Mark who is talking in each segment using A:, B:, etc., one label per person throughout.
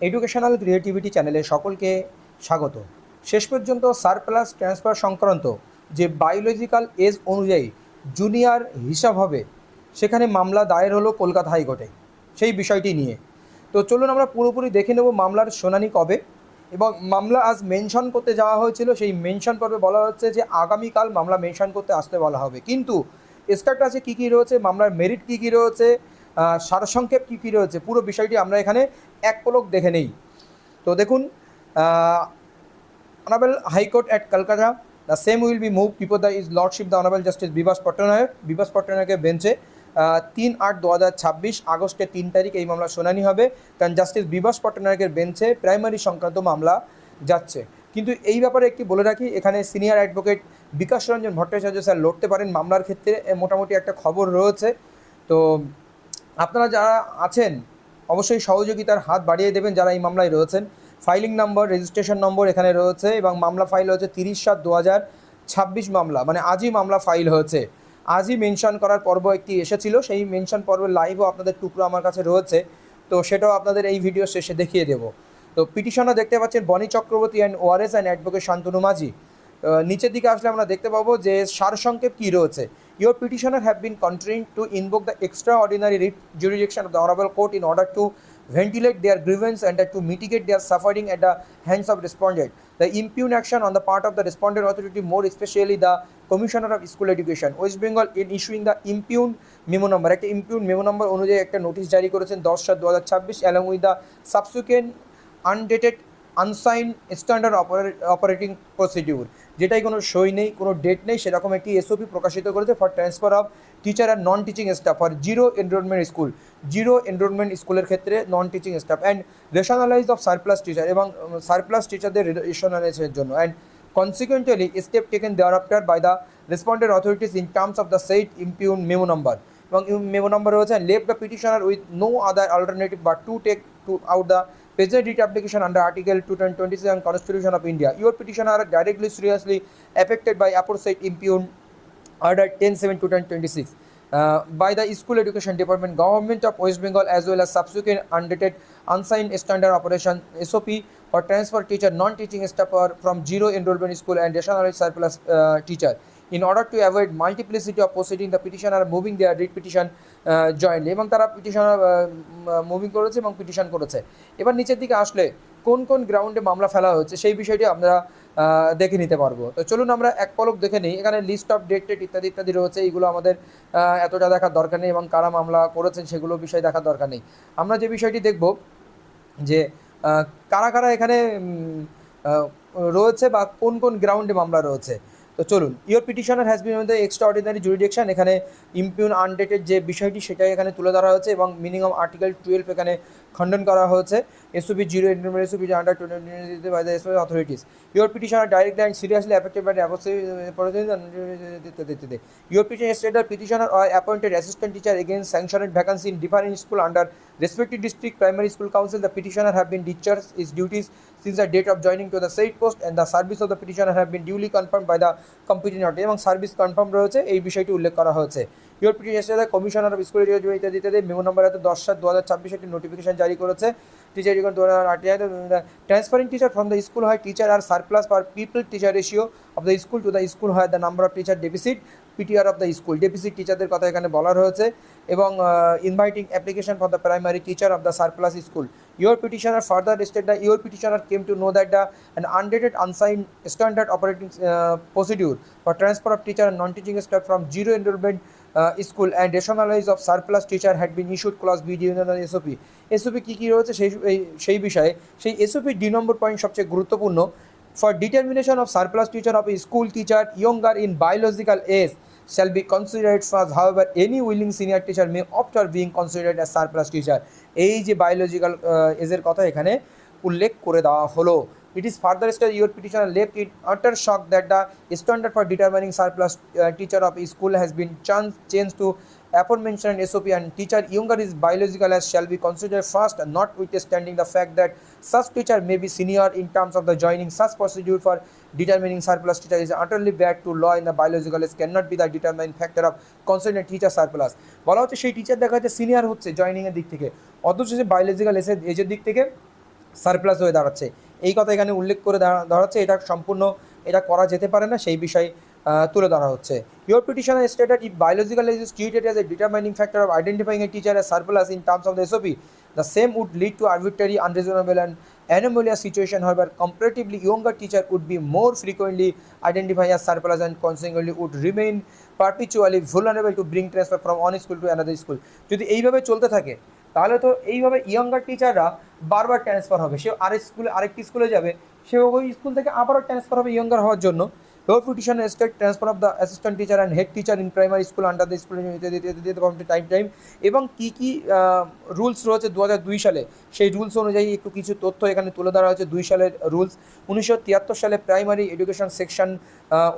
A: Educational creativity চ্যানেলে সকলকে স্বাগত। শেষ পর্যন্ত সারপ্লাস ট্রান্সফার সংক্রান্ত যে বায়োলজিক্যাল এজ অনুযায়ী জুনিয়র হিসাব হবে, সেখানে মামলা দায়ের হলো কলকাতা হাইকোর্টে সেই বিষয়টি নিয়ে। তো চলুন আমরা পুরোপুরি দেখে নেব মামলার শুনানি কবে, এবং মামলা আজ মেনশন করতে যাওয়া হয়েছিল, সেই মেনশন পর্বে বলা হচ্ছে যে আগামীকাল মামলা মেনশন করতে আসতে বলা হবে। কিন্তু স্ট্রাকচারে কী কী রয়েছে, মামলার মেরিট কী কী রয়েছে, সারসংক্ষেপ কী কী রয়েছে, পুরো বিষয়টি আমরা এখানে এক পলক দেখে নেই। তো দেখুন, honourable high court at Kolkata, the same will be moved before the his lordship the honourable justice Bibhas পট্টনায়কের বেঞ্চে 3/8/2026 আগস্টের 3 তারিখ এই মামলার শুনানি হবে। কারণ জাস্টিস বিভাস পট্টনায়কের বেঞ্চে প্রাইমারি সংক্রান্ত মামলা যাচ্ছে। কিন্তু এই ব্যাপারে একটি বলে রাখি, এখানে senior advocate Bikash Ranjan Bhattacharya sir লড়তে পারেন মামলার ক্ষেত্রে, মোটামুটি একটা খবর রয়েছে। তো আপনারা যারা আছেন অবশ্যই সহযোগিতার হাত বাড়িয়ে দেবেন যারা এই মামলায় রয়েছেন। ফাইলিং নম্বর, রেজিস্ট্রেশন নম্বর এখানে রয়েছে, এবং মামলা ফাইল হয়েছে 30/7/2026 মামলা, মানে আজই মামলা ফাইল হয়েছে। আজই মেনশন করার পর্ব একটি এসেছিল, সেই মেনশন পর্বের লাইভও আপনাদের টুকরো আমার কাছে রয়েছে, তো সেটাও আপনাদের এই ভিডিও শেষে দেখিয়ে দেবো। তো পিটিশনার দেখতে পাচ্ছেন বনি Chakraborty and ORS and advocate Shantanu মাঝি। নিচের দিকে আসলে আমরা দেখতে পাবো যে সারসংক্ষেপ কী রয়েছে। Your petitioner have been constrained to invoke the extraordinary jurisdiction of the Honorable Court in order to ventilate their grievance and to mitigate their suffering at the hands of respondent. The impugn action on the part of the respondent authority, more especially the Commissioner of School Education, West Bengal, in issuing the impugn memo number, একটা impugn memo number অনুযায়ী একটা notice জারি করেছেন 10/7/2026, along with the subsequent undated unsigned standard operating procedure, যেটাই কোনো সই নেই, কোনো ডেট নেই, সেরকম একটি এসওপি প্রকাশিত করেছে for transfer of teacher and non teaching staff for zero enrolment স্কুলের ক্ষেত্রে non teaching staff, and rationalise of surplus teacher, এবং সারপ্লাস টিচারদের রেশনালাইজের জন্য, and consequently step taken thereafter by the respondent authorities in terms of the said impugn memo number, এবং memo number রয়েছে, and left the petitioner with no other alternative but to take out the present writ application under Article 227 Constitution of India. Your petitioner are directly seriously affected by aforesaid impugn order 10/7/2026 by the School Education Department, Government of West Bengal, as well as subsequent undated unsigned standard operation SOP for transfer teacher non-teaching staff from zero enrollment school and rationalized surplus teacher. In order to avoid multiplicity of proceeding, the petitioner are moving their writ petition jointly, এবং তারা petitioner moving করেছে এবং petition করেছে। এবার নিচের দিকে আসলে কোন কোন গ্রাউন্ডে মামলা ফেলা হচ্ছে সেই বিষয়টি আমরা দেখে নিতে পারবো। তো চলুন আমরা এক পলক দেখে নিই। এখানে লিস্ট অফ ডেটেড ইত্যাদি ইত্যাদি রয়েছে, এইগুলো আমাদের এতটা দেখার দরকার নেই, এবং কারা মামলা করেছেন সেগুলো বিষয় দেখার দরকার নেই। আমরা যে বিষয়টি দেখব যে কারা কারা এখানে রয়েছে বা কোন কোন গ্রাউন্ডে মামলা রয়েছে। তো চলুন, your petitioner has been the extra ordinary jurisdiction, এখানে ইম্পিউন আনডেটেড যে বিষয়টি সেটাই এখানে তুলে ধরা হয়েছে, এবং মিনিং অফ আর্টিকেল 12 এখানে খণ্ডন করা হয়েছে। SOP zero enrolment SOP under by the SOP authorities. Your petitioner directly and seriously affected by your petitioner or appointed assistant teacher against sanctioned vacancy in different school under respective district primary school council. The petitioner have been discharged his duties since the date of joining to the said post, and the service of the petitioner have been duly confirmed by the competent authority, এবং service confirm রয়েছে এই বিষয়টি উল্লেখ করা হয়েছে। Your petitioner commissioner of school education ইত্যাদি ইত্যাদি memo number 10/7/2026 একটি নোটিফিকেশন জারি করেছে। Teacher education 2008 transferring teacher from the school হয় teacher are surplus per pupil teacher ratio of the school to the school হয় the number of teacher deficit PTR of the school, deficit টিচারদের কথা এখানে বলা রয়েছে, এবং inviting application for the primary teacher of the surplus school. Your petitioner further stated that your petitioner came to know that an undated unsigned standard operating procedure for transfer of teacher and non-teaching staff from zero enrollment school and rationalize of surplus teacher had been issued clause B in the SOP. SOP কী রয়েছে সেই বিষয়ে, সেই SOP D নম্বর point সবচেয়ে গুরুত্বপূর্ণ। For determination of surplus teacher of a school teacher younger in biological age shall be considered first. However, any willing senior teacher may opt for being considered as surplus teacher. এই যে biological এজের কথা এখানে উল্লেখ করে দেওয়া হলো। It is further stated your petitioner left in utter shock that the standard for determining surplus teacher of a school has been changed to aforementioned SOP, and teacher younger is biological as shall be considered first, notwithstanding the fact that such teacher may be senior in terms of the joining. Such procedure for determining surplus teacher is utterly back to law in the biological age, cannot be the determining factor of considered teacher surplus. বলা হচ্ছে সেই teacher দেখা যাচ্ছে senior হচ্ছে জয়নিংয়ের দিক থেকে, অথচ সে biological এজের দিক থেকে সারপ্লাস হয়ে দাঁড়াচ্ছে। এই কথা এখানে উল্লেখ করে দাঁড়াচ্ছে, এটা সম্পূর্ণ এটা করা যেতে পারে না, সেই বিষয়ে তুলে ধরা হচ্ছে। Your petitioner stated if biological age is treated as a determining factor of identifying a teacher as surplus in terms of the SOP, the same would lead to arbitrary, unreasonable and anomalous situation whereby comparatively younger teacher would be more frequently identified as surplus and consequently would remain perpetually vulnerable to bring transfer from one school to another school। যদি এইভাবে চলতে থাকে তাহলে তো এইভাবে younger টিচাররা বারবার transfer হবে, সে আরেকটি স্কুলে যাবে, সে ওই স্কুল থেকে আবারও ট্রান্সফার হবে ইয়ঙ্গার হওয়ার জন্য। Your petition restrict transfer of the assistant teacher and head teacher in primary school under the school time এবং কী কী রুলস রয়েছে 2002 সালে, সেই রুলস অনুযায়ী একটু কিছু তথ্য এখানে তুলে ধরা হয়েছে। 2 সালের রুলস, 1973 সালে প্রাইমারি এডুকেশন সেকশন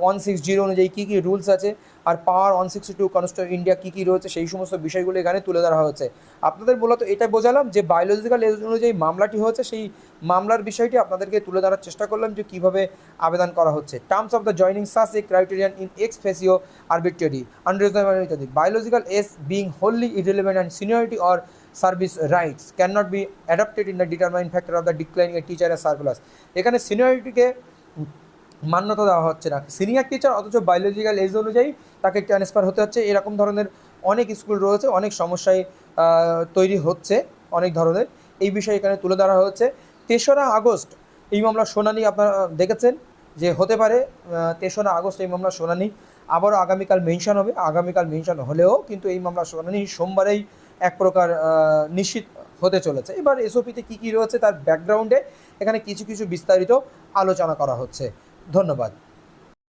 A: 160 অনুযায়ী কী কী রুলস আছে, আর পাওয়ার 162 কনস্টিটিউশন ইন্ডিয়া কী কী রয়েছে, সেই সমস্ত বিষয়গুলো এখানে তুলে ধরা হয়েছে। আপনাদের মূলত এটা বোঝালাম যে বায়োলজিক্যাল এজ অনুযায়ী মামলাটি হয়েছে, সেই মামলার বিষয়টি আপনাদেরকে তুলে ধরার চেষ্টা করলাম যে কীভাবে আবেদন করা হচ্ছে। টার্মস অফ দ্য জয়নিং সাস a criterion in ex facie arbitrary unreasonable ইত্যাদি। Biological age being wholly irrelevant and seniority or service rights can not be adapted in the determine factor of the declining a teacher a circulars. এখানে সিনিয়রিটিকে মান্যতা দেওয়া হচ্ছে না, senior teacher অথচ biological age অনুযায়ী তাকে ট্রান্সফার হতে হচ্ছে। এরকম ধরনের অনেক স্কুল রয়েছে, অনেক সমস্যায় তৈরি হচ্ছে অনেক ধরনের, এই বিষয়ে এখানে তুলে ধরা হচ্ছে। 3রা আগস্ট এই মামলার শুনানি আপনারা দেখেছেন যে হতে পারে 3রা আগস্ট এই মামলার শুনানি আবারও আগামীকাল মেনশন হবে। আগামীকাল মেনশন হলেও কিন্তু এই মামলার শুনানি সোমবারেই এক প্রকার নিশ্চিত হতে চলেছে। এবার এসওপিতে কী কী রয়েছে তার ব্যাকগ্রাউন্ডে এখানে কিছু কিছু বিস্তারিত আলোচনা করা হচ্ছে। ধন্যবাদ।